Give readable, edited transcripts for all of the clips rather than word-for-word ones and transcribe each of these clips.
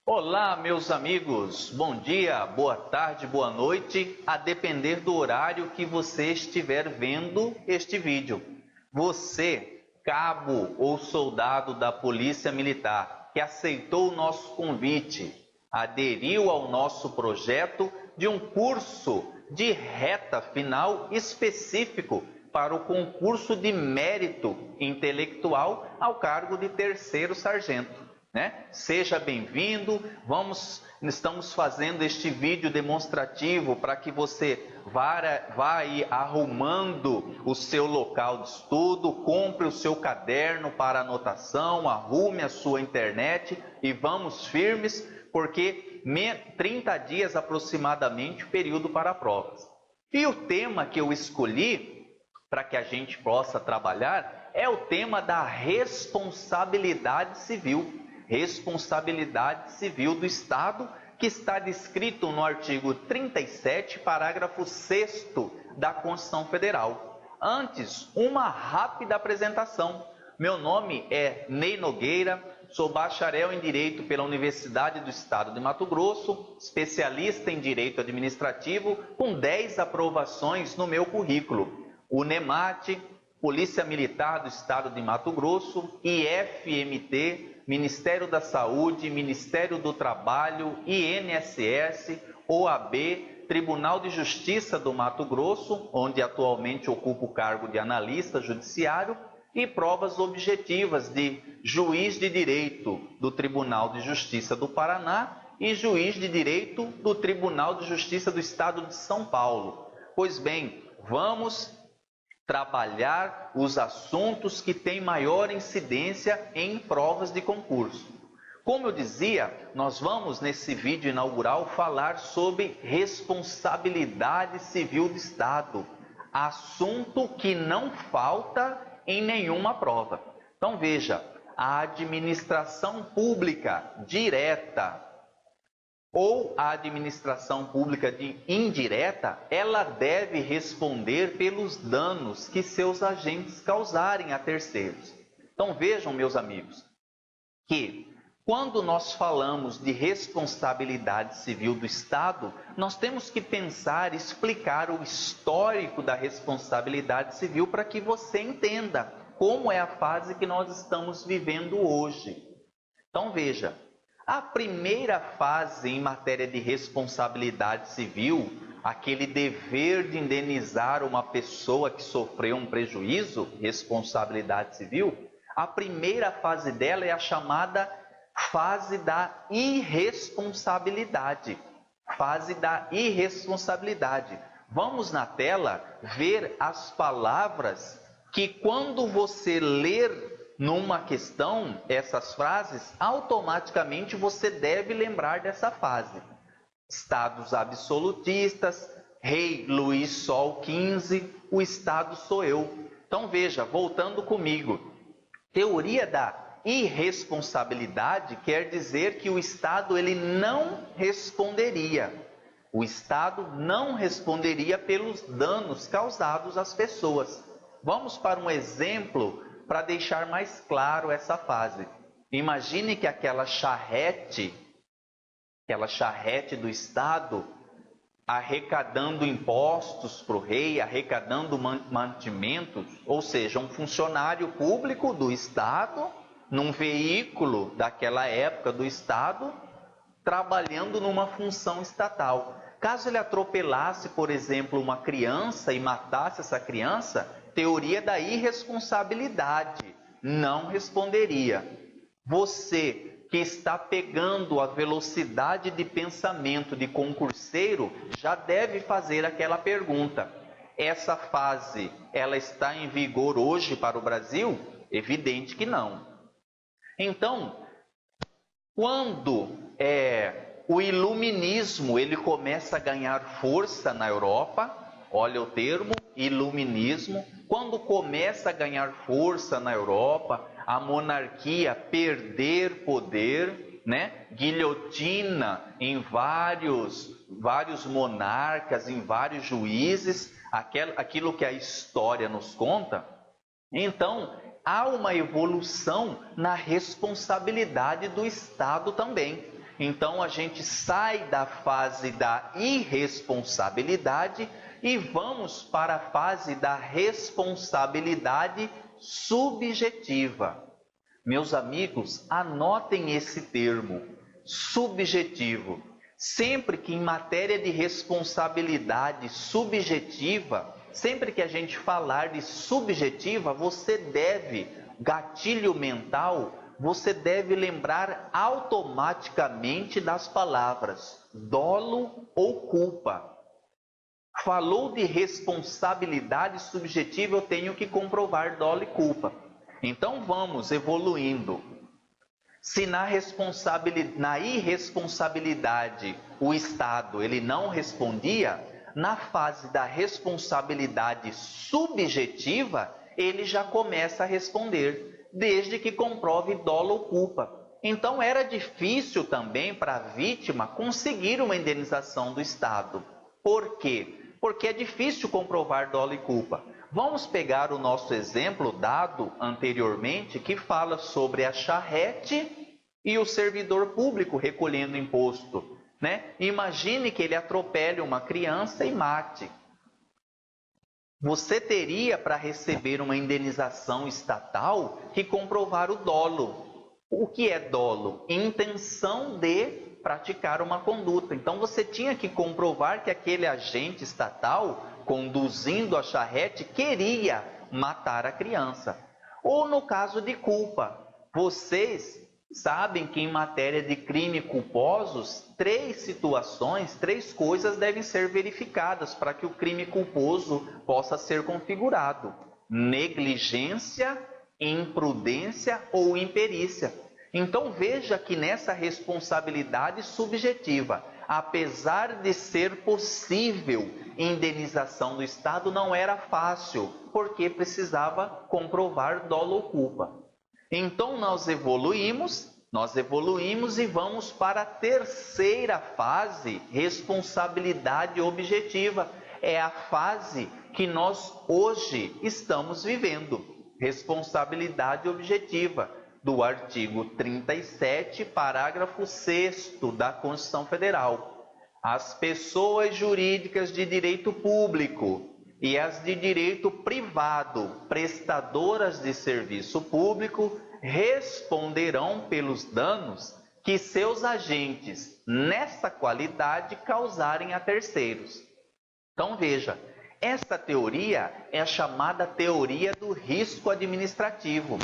Olá, meus amigos. Bom dia, boa tarde, boa noite, a depender do horário que você estiver vendo este vídeo. Você, cabo ou soldado da Polícia Militar, que aceitou o nosso convite, aderiu ao nosso projeto de um curso de reta final específico para o concurso de mérito intelectual ao cargo de terceiro sargento. Seja bem-vindo. Estamos fazendo este vídeo demonstrativo para que você vá aí arrumando o seu local de estudo, compre o seu caderno para anotação, arrume a sua internet e vamos firmes, porque 30 dias aproximadamente o período para provas. E o tema que eu escolhi para que a gente possa trabalhar é o tema da responsabilidade civil. Responsabilidade civil do Estado, que está descrito no artigo 37, parágrafo 6º da Constituição Federal. Antes, uma rápida apresentação. Meu nome é Ney Nogueira, sou bacharel em Direito pela Universidade do Estado de Mato Grosso, especialista em Direito Administrativo, com 10 aprovações no meu currículo. UNEMAT, Polícia Militar do Estado de Mato Grosso, IFMT, Ministério da Saúde, Ministério do Trabalho, INSS, OAB, Tribunal de Justiça do Mato Grosso, onde atualmente ocupo o cargo de analista judiciário, e provas objetivas de juiz de direito do Tribunal de Justiça do Paraná e juiz de direito do Tribunal de Justiça do Estado de São Paulo. Pois bem, vamos trabalhar os assuntos que têm maior incidência em provas de concurso. Como eu dizia, nós vamos nesse vídeo inaugural falar sobre responsabilidade civil do Estado, assunto que não falta em nenhuma prova. Então veja, a administração pública direta ou a administração pública indireta, ela deve responder pelos danos que seus agentes causarem a terceiros. Então vejam, meus amigos, que quando nós falamos de responsabilidade civil do Estado, nós temos que pensar, explicar o histórico da responsabilidade civil para que você entenda como é a fase que nós estamos vivendo hoje. Então veja, a primeira fase em matéria de responsabilidade civil, aquele dever de indenizar uma pessoa que sofreu um prejuízo, responsabilidade civil, a primeira fase dela é a chamada fase da irresponsabilidade. Fase da irresponsabilidade. Vamos na tela ver as palavras que, quando você ler numa questão, essas frases, automaticamente você deve lembrar dessa fase. Estados absolutistas, Rei Luís Sol XV, o Estado sou eu. Então veja, voltando comigo, teoria da irresponsabilidade quer dizer que o Estado ele não responderia. O Estado não responderia pelos danos causados às pessoas. Vamos para um exemplo para deixar mais claro essa fase. Imagine que aquela charrete do Estado, arrecadando impostos para o rei, arrecadando mantimentos, ou seja, um funcionário público do Estado, num veículo daquela época do Estado, trabalhando numa função estatal. Caso ele atropelasse, por exemplo, uma criança e matasse essa criança, teoria da irresponsabilidade, não responderia. Você que está pegando a velocidade de pensamento de concurseiro, já deve fazer aquela pergunta. Essa fase, ela está em vigor hoje para o Brasil? Evidente que não. Então, quando o iluminismo ele começa a ganhar força na Europa, olha o termo, iluminismo, quando começa a ganhar força na Europa, a monarquia perder poder, guilhotina em vários monarcas, em vários juízes, aquilo que a história nos conta, então há uma evolução na responsabilidade do Estado também. Então a gente sai da fase da irresponsabilidade e vamos para a fase da responsabilidade subjetiva. Meus amigos, anotem esse termo, subjetivo. Sempre que em matéria de responsabilidade subjetiva, sempre que a gente falar de subjetiva, você deve, gatilho mental, você deve lembrar automaticamente das palavras dolo ou culpa. Falou de responsabilidade subjetiva, eu tenho que comprovar dolo e culpa. Então vamos evoluindo. Se na irresponsabilidade o Estado ele não respondia, na fase da responsabilidade subjetiva, ele já começa a responder, desde que comprove dolo ou culpa. Então era difícil também para a vítima conseguir uma indenização do Estado. Por quê? Porque é difícil comprovar dolo e culpa. Vamos pegar o nosso exemplo dado anteriormente, que fala sobre a charrete e o servidor público recolhendo imposto, né? Imagine que ele atropele uma criança e mate. Você teria, para receber uma indenização estatal, que comprovar o dolo. O que é dolo? Intenção de praticar uma conduta. Então você tinha que comprovar que aquele agente estatal, conduzindo a charrete, queria matar a criança. Ou no caso de culpa, vocês sabem que em matéria de crime culposos, 3 situações, 3 coisas devem ser verificadas para que o crime culposo possa ser configurado: negligência, imprudência ou imperícia. Então veja que nessa responsabilidade subjetiva, apesar de ser possível indenização do Estado, não era fácil, porque precisava comprovar dolo ou culpa. Então nós evoluímos e vamos para a terceira fase, responsabilidade objetiva. É a fase que nós hoje estamos vivendo, responsabilidade objetiva, do artigo 37, parágrafo 6º da Constituição Federal. As pessoas jurídicas de direito público e as de direito privado, prestadoras de serviço público, responderão pelos danos que seus agentes, nessa qualidade, causarem a terceiros. Então veja, esta teoria é a chamada teoria do risco administrativo.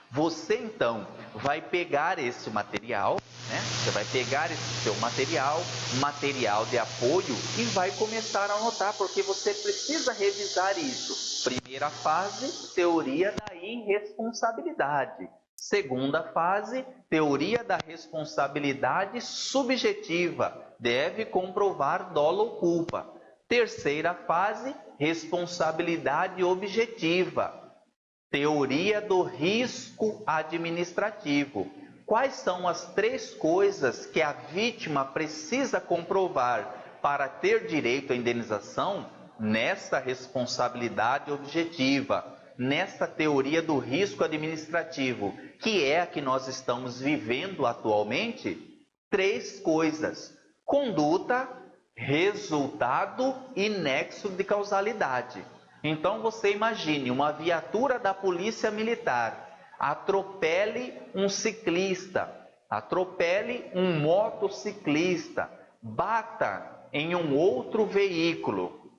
Você então vai pegar esse material, né? Você vai pegar esse seu material de apoio e vai começar a anotar, porque você precisa revisar isso. Primeira fase, teoria da irresponsabilidade. Segunda fase, teoria da responsabilidade subjetiva. Deve comprovar dolo ou culpa. Terceira fase, responsabilidade objetiva. Teoria do risco administrativo. Quais são as 3 coisas que a vítima precisa comprovar para ter direito à indenização nessa responsabilidade objetiva, nessa teoria do risco administrativo, que é a que nós estamos vivendo atualmente? 3 coisas: conduta, resultado e nexo de causalidade. Então você imagine uma viatura da Polícia Militar, atropele um ciclista, atropele um motociclista, bata em um outro veículo.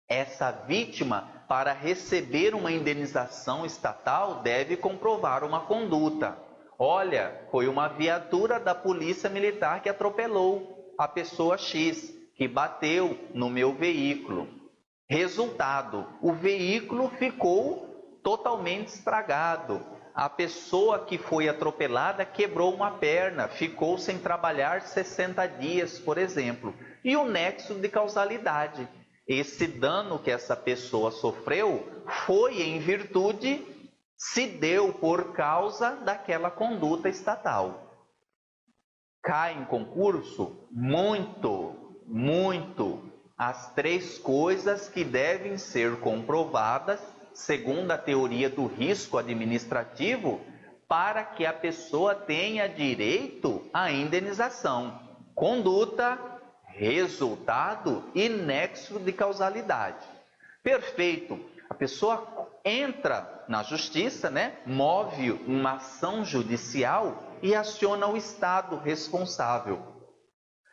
Essa vítima, para receber uma indenização estatal, deve comprovar uma conduta. Olha, foi uma viatura da Polícia Militar que atropelou a pessoa X, que bateu no meu veículo. Resultado, o veículo ficou totalmente estragado. A pessoa que foi atropelada quebrou uma perna, ficou sem trabalhar 60 dias, por exemplo. E o nexo de causalidade. Esse dano que essa pessoa sofreu foi em virtude, se deu por causa daquela conduta estatal. Cai em concurso? Muito. As 3 coisas que devem ser comprovadas, segundo a teoria do risco administrativo, para que a pessoa tenha direito à indenização. conduta, resultado e nexo de causalidade. Perfeito. A pessoa entra na justiça, né? Move uma ação judicial e aciona o Estado responsável.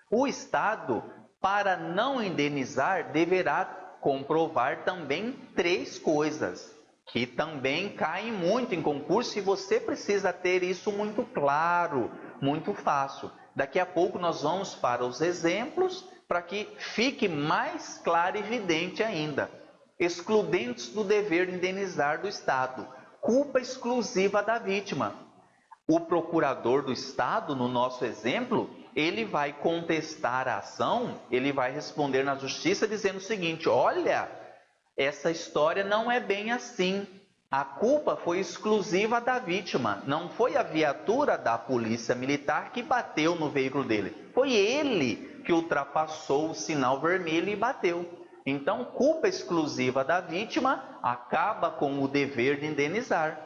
O Estado, para não indenizar, deverá comprovar também 3 coisas, que também caem muito em concurso e você precisa ter isso muito claro, muito fácil. Daqui a pouco nós vamos para os exemplos para que fique mais claro e evidente ainda. Excludentes do dever de indenizar do Estado. Culpa exclusiva da vítima. O procurador do Estado, no nosso exemplo, ele vai contestar a ação, ele vai responder na justiça dizendo o seguinte: olha, essa história não é bem assim. A culpa foi exclusiva da vítima, não foi a viatura da polícia militar que bateu no veículo dele. Foi ele que ultrapassou o sinal vermelho e bateu. Então, culpa exclusiva da vítima acaba com o dever de indenizar.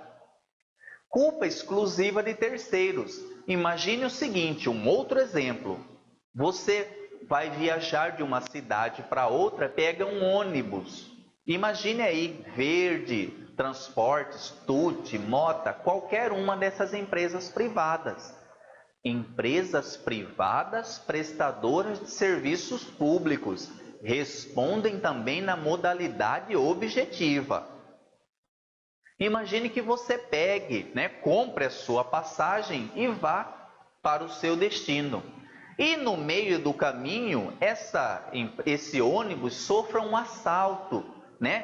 Culpa exclusiva de terceiros. Imagine o seguinte, um outro exemplo. Você vai viajar de uma cidade para outra, pega um ônibus. Imagine aí, Verde, Transportes, Tuti, Mota, qualquer uma dessas empresas privadas. Empresas privadas prestadoras de serviços públicos respondem também na modalidade objetiva. Imagine que você pegue, compre a sua passagem e vá para o seu destino. E no meio do caminho, esse ônibus sofra um assalto,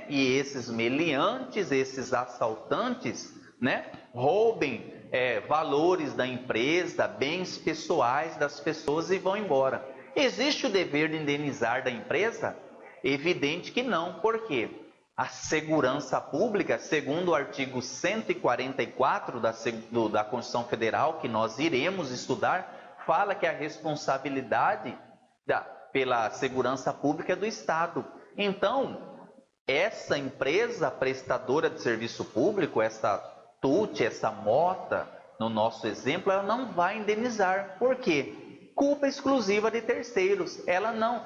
E esses meliantes, esses assaltantes, roubem valores da empresa, bens pessoais das pessoas e vão embora. Existe o dever de indenizar da empresa? Evidente que não. Por quê? A segurança pública, segundo o artigo 144 da Constituição Federal, que nós iremos estudar, fala que a responsabilidade pela segurança pública é do Estado. Então, essa empresa prestadora de serviço público, essa TUT, essa Mota, no nosso exemplo, ela não vai indenizar. Por quê? Culpa exclusiva de terceiros. Ela não...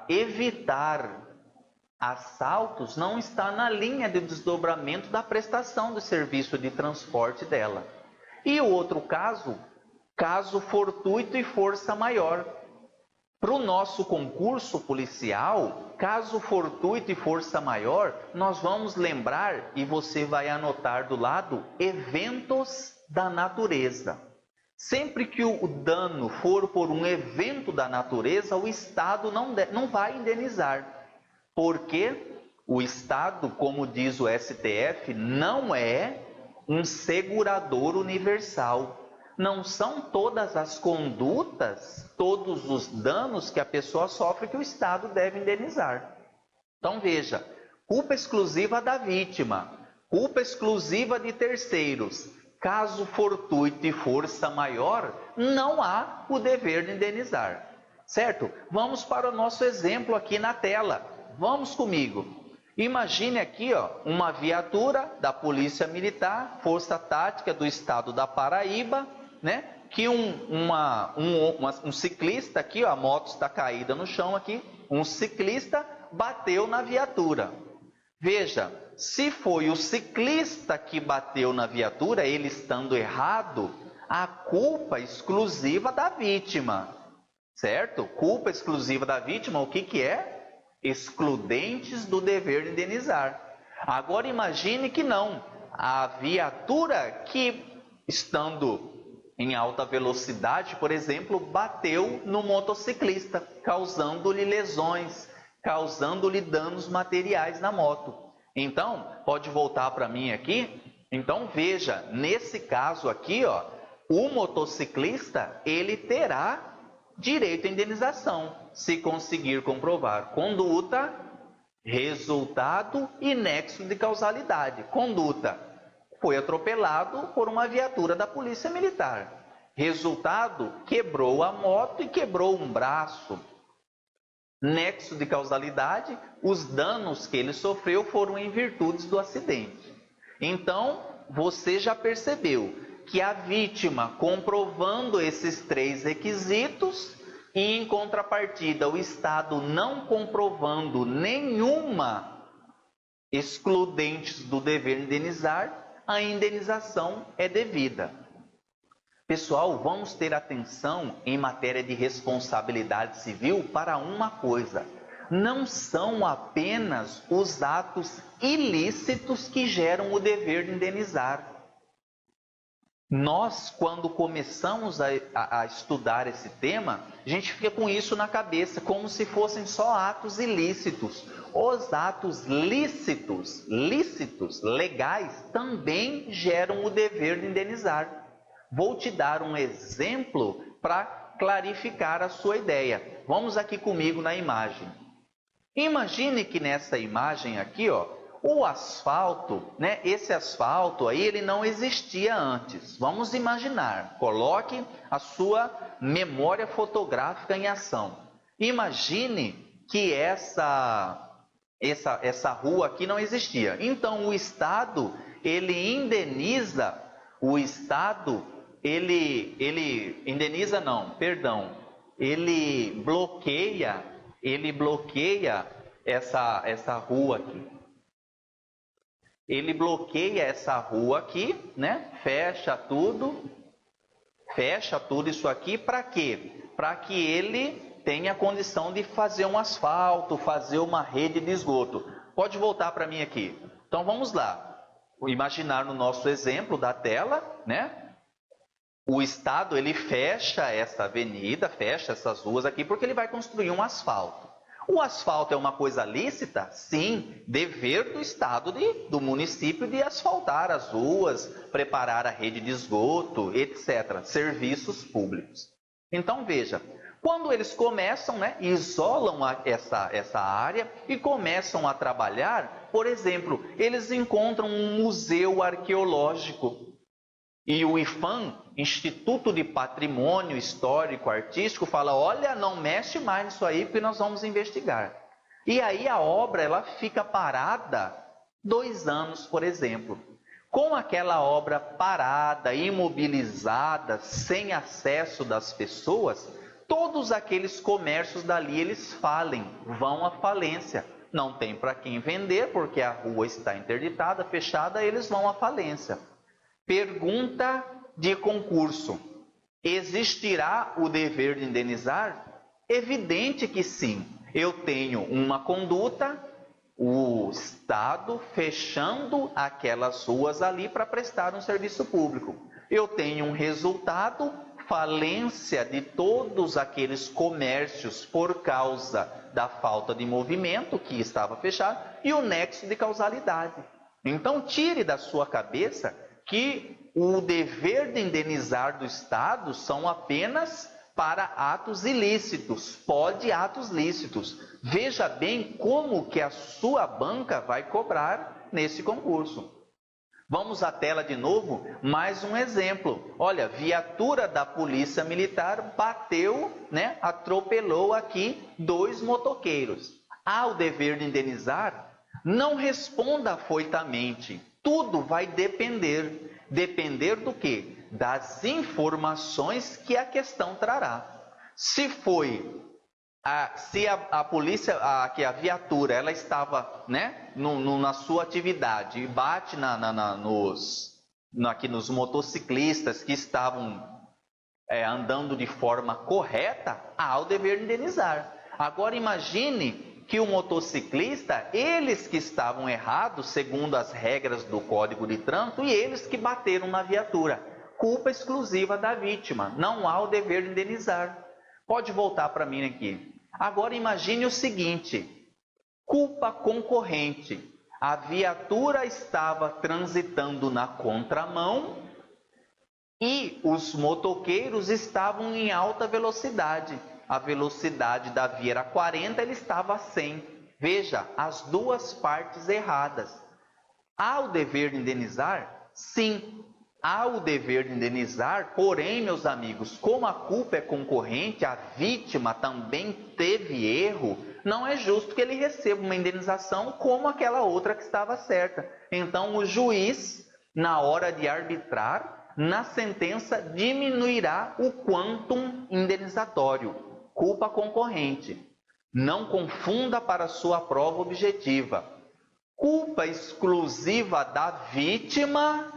evitar assaltos não está na linha de desdobramento da prestação do serviço de transporte dela. E o outro caso, caso fortuito e força maior. Para o nosso concurso policial, caso fortuito e força maior, nós vamos lembrar, e você vai anotar do lado, eventos da natureza. Sempre que o dano for por um evento da natureza, o Estado não vai indenizar. Porque o Estado, como diz o STF, não é um segurador universal. Não são todas as condutas, todos os danos que a pessoa sofre que o Estado deve indenizar. Então veja, culpa exclusiva da vítima, culpa exclusiva de terceiros. Caso fortuito e força maior, não há o dever de indenizar. Certo? Vamos para o nosso exemplo aqui na tela. Vamos comigo. Imagine aqui, uma viatura da Polícia Militar, Força Tática do Estado da Paraíba, que um ciclista aqui, a moto está caída no chão aqui, um ciclista bateu na viatura. Veja, se foi o ciclista que bateu na viatura, ele estando errado, a culpa exclusiva da vítima, certo? Culpa exclusiva da vítima, o que é? Excludentes do dever de indenizar. Agora imagine que não, a viatura que, estando em alta velocidade, por exemplo, bateu no motociclista, causando-lhe lesões, causando-lhe danos materiais na moto. Então, pode voltar para mim aqui? Então veja, nesse caso aqui, o motociclista, ele terá direito à indenização, se conseguir comprovar conduta, resultado e nexo de causalidade. Conduta, foi atropelado por uma viatura da Polícia Militar. Resultado, quebrou a moto e quebrou um braço. Nexo de causalidade, os danos que ele sofreu foram em virtude do acidente. Então, você já percebeu que a vítima, comprovando esses 3 requisitos, e em contrapartida o Estado não comprovando nenhuma excludentes do dever indenizar, a indenização é devida. Pessoal, vamos ter atenção em matéria de responsabilidade civil para uma coisa: não são apenas os atos ilícitos que geram o dever de indenizar. Nós, quando começamos a estudar esse tema, a gente fica com isso na cabeça, como se fossem só atos ilícitos. Os atos lícitos, legais, também geram o dever de indenizar. Vou te dar um exemplo para clarificar a sua ideia. Vamos aqui comigo na imagem. Imagine que nessa imagem aqui, ó, o asfalto, né? Esse asfalto aí, ele não existia antes. Vamos imaginar, coloque a sua memória fotográfica em ação. Imagine que essa rua aqui não existia. Então o Estado, ele indeniza, ele bloqueia essa rua aqui. Ele bloqueia essa rua aqui, né? Fecha tudo isso aqui, para quê? Para que ele tenha condição de fazer um asfalto, fazer uma rede de esgoto. Pode voltar para mim aqui. Então vamos lá. Vou imaginar no nosso exemplo da tela, né? O Estado, ele fecha essa avenida, fecha essas ruas aqui, porque ele vai construir um asfalto. O asfalto é uma coisa lícita? Sim, dever do Estado, do município, de asfaltar as ruas, preparar a rede de esgoto, etc. Serviços públicos. Então veja, quando eles começam, né, isolam essa área e começam a trabalhar, por exemplo, eles encontram um museu arqueológico. E o IPHAN, Instituto de Patrimônio Histórico Artístico, fala: olha, não mexe mais nisso aí, porque nós vamos investigar. E aí a obra, ela fica parada 2 anos, por exemplo. Com aquela obra parada, imobilizada, sem acesso das pessoas, todos aqueles comércios dali, eles falem, vão à falência. Não tem para quem vender, porque a rua está interditada, fechada, eles vão à falência. Pergunta de concurso: existirá o dever de indenizar? Evidente que sim. Eu tenho uma conduta, o Estado fechando aquelas ruas ali para prestar um serviço público. Eu tenho um resultado, falência de todos aqueles comércios por causa da falta de movimento que estava fechado, e o nexo de causalidade. Então tire da sua cabeça que o dever de indenizar do Estado são apenas para atos ilícitos, pode atos lícitos. Veja bem como que a sua banca vai cobrar nesse concurso. Vamos à tela de novo, mais um exemplo. Olha, viatura da Polícia Militar bateu, né, atropelou aqui 2 motoqueiros. Há o dever de indenizar? Não responda afoitamente. Tudo vai depender. Depender do quê? Das informações que a questão trará. Se a polícia, que a viatura, ela estava, né, na sua atividade e bate aqui nos motociclistas que estavam andando de forma correta, há o dever de indenizar. Agora imagine que o motociclista, eles que estavam errados, segundo as regras do Código de Trânsito, e eles que bateram na viatura. Culpa exclusiva da vítima, não há o dever de indenizar. Pode voltar para mim aqui. Agora imagine o seguinte: culpa concorrente. A viatura estava transitando na contramão e os motoqueiros estavam em alta velocidade. A velocidade da via era 40, ele estava a 100. Veja, as duas partes erradas. Há o dever de indenizar? Sim, há o dever de indenizar, porém, meus amigos, como a culpa é concorrente, a vítima também teve erro, não é justo que ele receba uma indenização como aquela outra que estava certa. Então, o juiz, na hora de arbitrar, na sentença diminuirá o quantum indenizatório, culpa concorrente. Não confunda para sua prova objetiva. Culpa exclusiva da vítima,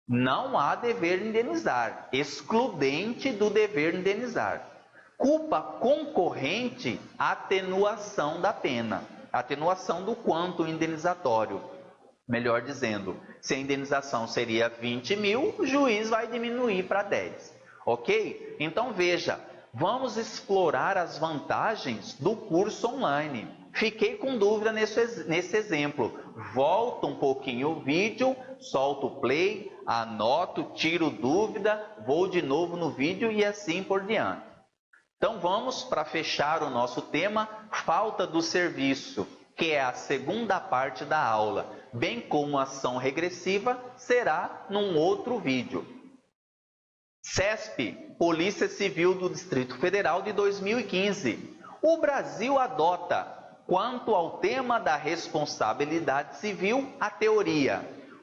não há dever de indenizar, excludente do dever de indenizar. Culpa concorrente, atenuação da pena, atenuação do quantum indenizatório. Melhor dizendo, se a indenização seria 20 mil, o juiz vai diminuir para 10. Ok? Então veja, vamos explorar as vantagens do curso online. Fiquei com dúvida nesse exemplo. Volto um pouquinho o vídeo, solto o play, anoto, tiro dúvida, vou de novo no vídeo e assim por diante. Então vamos para fechar o nosso tema, falta do serviço, que é a segunda parte da aula, bem como ação regressiva, será num outro vídeo. CESP, Polícia Civil do Distrito Federal de 2015. O Brasil adota, quanto ao tema da responsabilidade civil, a teoria.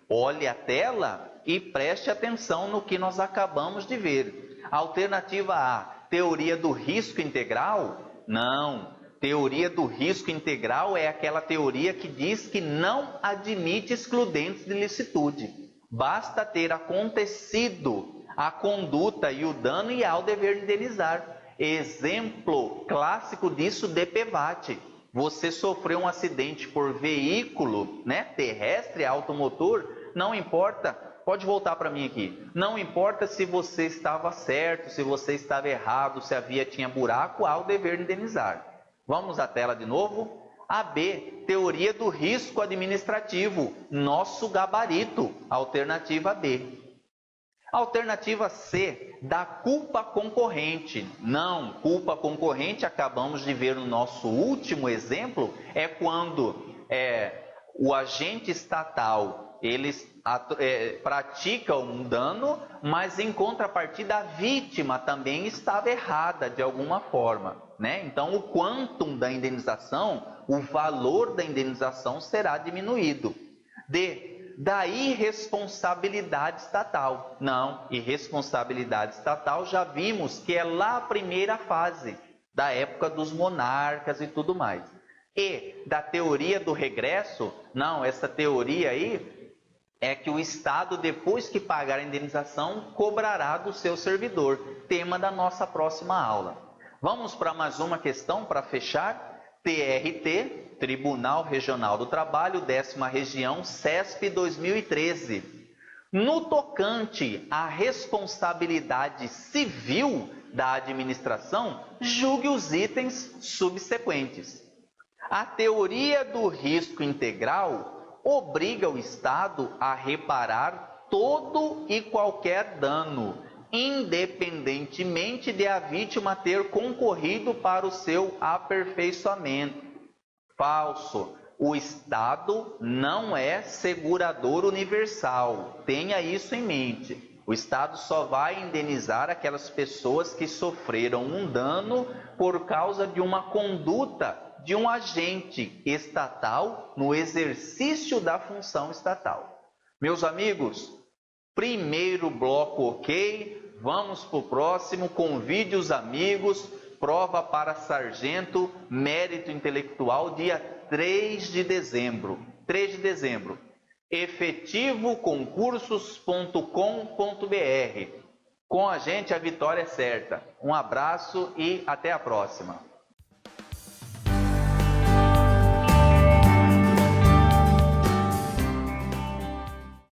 Olhe a tela e preste atenção no que nós acabamos de ver. Alternativa A, teoria do risco integral? Não. Teoria do risco integral é aquela teoria que diz que não admite excludentes de licitude. Basta ter acontecido a conduta e o dano e há o dever de indenizar. Exemplo clássico disso, DPVAT. Você sofreu um acidente por veículo, terrestre, automotor, não importa, pode voltar para mim aqui, não importa se você estava certo, se você estava errado, se a via tinha buraco, há o dever de indenizar. Vamos à tela de novo. A B, teoria do risco administrativo, nosso gabarito, alternativa B. Alternativa C, da culpa concorrente. Não, culpa concorrente, acabamos de ver no nosso último exemplo, é quando o agente estatal, eles pratica um dano, mas em contrapartida a vítima também estava errada de alguma forma, Então o quantum da indenização, o valor da indenização será diminuído. D, da irresponsabilidade estatal. Não, irresponsabilidade estatal já vimos que é lá a primeira fase, da época dos monarcas e tudo mais. E da teoria do regresso, não, essa teoria aí é que o Estado, depois que pagar a indenização, cobrará do seu servidor. Tema da nossa próxima aula. Vamos para mais uma questão para fechar. TRT, Tribunal Regional do Trabalho, 10ª Região, CESP 2013. No tocante à responsabilidade civil da administração, julgue os itens subsequentes. A teoria do risco integral obriga o Estado a reparar todo e qualquer dano, independentemente de a vítima ter concorrido para o seu aperfeiçoamento. Falso. O Estado não é segurador universal. Tenha isso em mente. O Estado só vai indenizar aquelas pessoas que sofreram um dano por causa de uma conduta de um agente estatal no exercício da função estatal. Meus amigos, primeiro bloco ok. Vamos para o próximo, convide os amigos, prova para sargento, mérito intelectual, dia 3 de dezembro. 3 de dezembro. efetivoconcursos.com.br. Com a gente a vitória é certa. Um abraço e até a próxima.